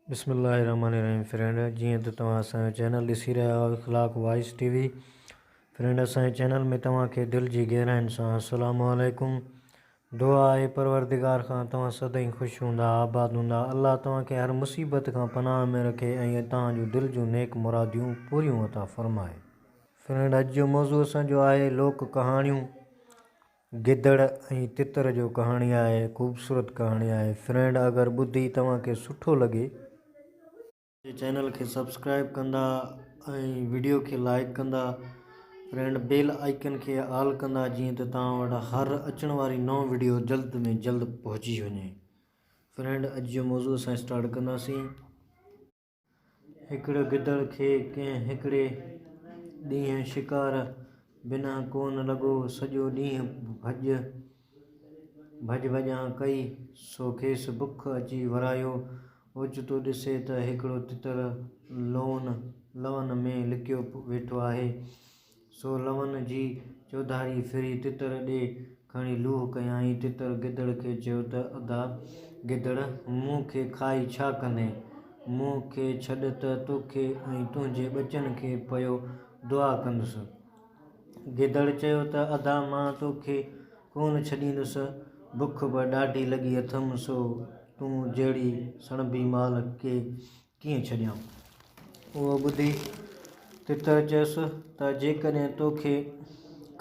बिस्मिल्लाहिर्रहमानिर्रहीम। फ्रेंड जीअं त तव्हां असांजो चैनल ॾिसी रहिया आहियो इख़लाक़ वॉइस टीवी। फ्रेंड असांजे चैनल में तव्हांखे दिलि जी गहराइनि सां अस्सलामु अलैकुम। दुआ आहे परवरदिगार खां तव्हां सदाईं ख़ुशि हूंदा, आबाद हूंदा। अल्लाह तव्हांखे हर मुसीबत खां पनाह में रखे ऐं तव्हांजूं दिलि जूं नेक मुरादियूं पूरियूं अता फ़रमाए। फ्रेंड अॼु जो मौज़ू असांजो आहे लोक कहाणियूं। गिदड़ ऐं तितर जो कहाणी आहे, ख़ूबसूरत कहाणी आहे। फ्रेंड अगरि ॿुधी तव्हांखे सुठो लॻे चैनल खे सब्सक्राइब कंदा ऐं वीडियो खे लाइक कंदा। फ्रेंड बेल आइकन खे ऑल कंदा जीअं त तव्हां वटि हर अचण वारी नओं वीडियो जल्द में जल्द पहुची वञे। फ्रेंड अॼु जो मौज़ू असां स्टार्ट कंदासीं। हिकिड़े गिदड़ खे कंहिं हिकिड़े ॾींहुं शिकार बिना कोन लॻो। सॼो ॾींहुं भॼ भॼां कई सो खेसि बुख अची वरायो। ओचितो ॾिसे त हिकिड़ो तितर लवनि में लिकियो वेठो आहे। सो लवनि जी चौधारी फिरी तितर ॾे खणी लूह कयाईं। तितर गिदड़ खे चयो त अदा गिदड़, मूं खे खाई छा कंदे? मूं खे छॾ त तोखे ऐं तुंहिंजे ॿचनि खे पियो दुआ कंदुसि। गिदड़ चयो त अदा मां तोखे कोन छॾींदुसि, बुख बि ॾाढी लॻी अथमि, सो तूं जहिड़ी सणबी माल खे कीअं छॾियां? उहो ॿुधी तितर चयसि त जेकॾहिं तोखे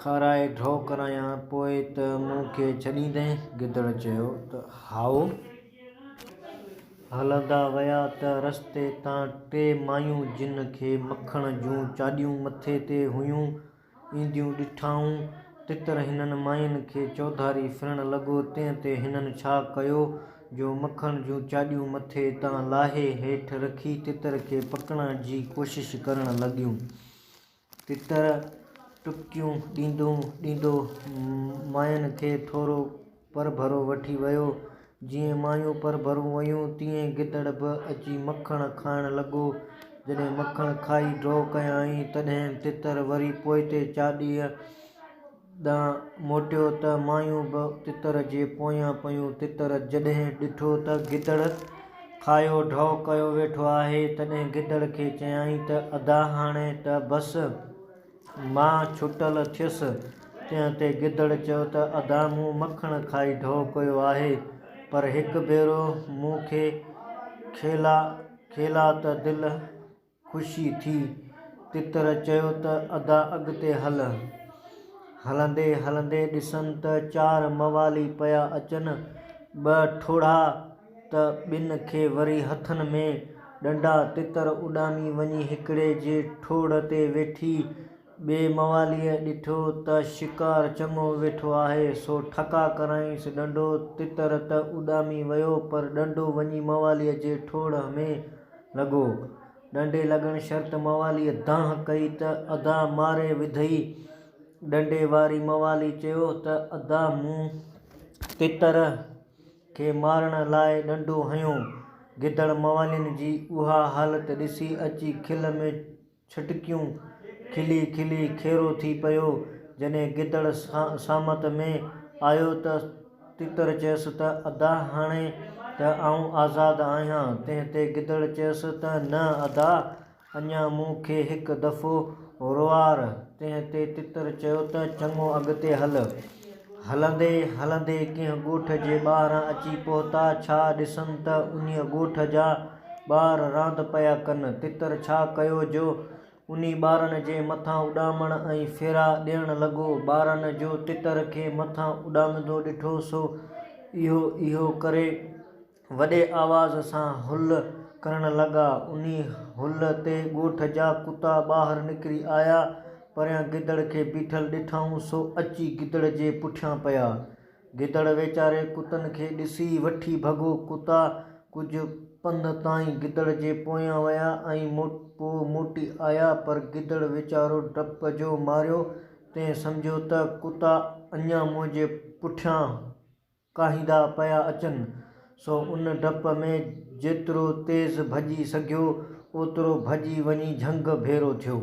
खाराए ड्रॉ करायां पोइ त मूं खे छॾींदे? गिदड़ चयो त हाओ। हलंदा विया त रस्ते तां टे मायूं जिन खे मखण जूं चाॾियूं मथे ते हुयूं ईंदियूं ॾिठाऊं। तितर हिननि मायुनि खे चौधारी फिरण लॻो। तंहिं ते हिननि छा कयो जो मखण जूं चाॾियूं मथे तां लाहे हेठि रखी तितर खे पकड़ण जी कोशिश करण लॻियूं। तितर टुपकियूं ॾींदो मायुनि खे थोरो परभरो वठी वियो। जीअं मायूं परभरो वयूं तीअं गिदड़ बि अची मखण खाइण लॻो। जॾहिं मखण खाई ड्रॉ कयाईं तॾहिं तितर वरी पोइते चाॾीअ ॾांहुं मोटियो त मायूं बि तितर जे पोयां पयूं। तितर जॾहिं ॾिठो त गिदड़ खायो ड्रॉ कयो वेठो आहे तॾहिं गिदड़ खे चयाईं त अदा हाणे त बसि, मां छुटल थियसि। तंहिं ते गिदड़ चयो त अदा मूं मखण खाई ड्रॉ कयो आहे, पर हिकु भेरो मूं खे खेला त दिलि ख़ुशी थी। तितर चयो त अदा अॻिते हल। हलंदे हलंदे ॾिसनि त चार मवाली पिया अचनि। ॿ ठोड़ा त ॿिनि खे वरी हथनि में ॾंडा। तितर उॾामी वञी हिकिड़े जे ठोड़ ते वेठी। ॿिए मवालीअ ॾिठो त शिकार चङो वेठो आहे, सो ठका कराईंसि ॾंडो। तितर त उॾामी वियो पर ॾंडो वञी मवालीअ जे ठोड़ में लॻो। ॾंडे लॻण शर्त मवालीअ दांह कई त अदा मारे विधई। ॾंडे वारी मवाली चयो त अदा मूं तितर खे मारण लाइ ॾंडो हंयो। गिदड़ मवालियुनि जी उहा हालत ॾिसी अची खिल में छिटिकियूं खिली खिली खेरो थी पियो। जॾहिं गिदड़ सामत में आयो त तितर चयसि त अदा हाणे त आऊं आज़ादु आहियां। तंहिं ते गिदड़ चयसि त न अदा, अञा मूं खे हिकु दफ़ो रोआर। तंहिं ते तितर चयो त चङो अॻिते हल। हलंदे हलंदे कंहिं ॻोठ जे ॿाहिरां अची पहुता। छा ॾिसनि त उन्हीअ ॻोठ जा ॿार रांदि पिया कनि। तितर छा कयो जो उन्ही ॿारनि जे मथां उॾामण ऐं फेरा ॾियण लॻो। ॿारनि जो तितर खे मथां उॾामंदो ॾिठो सो इहो करे वॾे आवाज़ सां हुल करण लॻा। उन्ही हुल ते ॻोठ जा कुता ॿाहिरि निकिरी आया। परियां गिदड़ खे बीठल ॾिठाऊं सो अची गिदड़ जे पुठियां पिया। गिदड़ वीचारे कुतनि खे ॾिसी वठी भॻो। कुता कुझु पंधु ताईं गिदड़ जे पोयां विया ऐं पोइ मोटी आया, पर गिदड़ वीचारो डप जो मारियो तंहिं सम्झियो त कुता अञा मुंहिंजे पुठियां काहींदा पिया अचनि, सो उन डप में जेतिरो तेज़ भॼी सघियो ओतिरो भॼी वञी झंग भेरो थियो।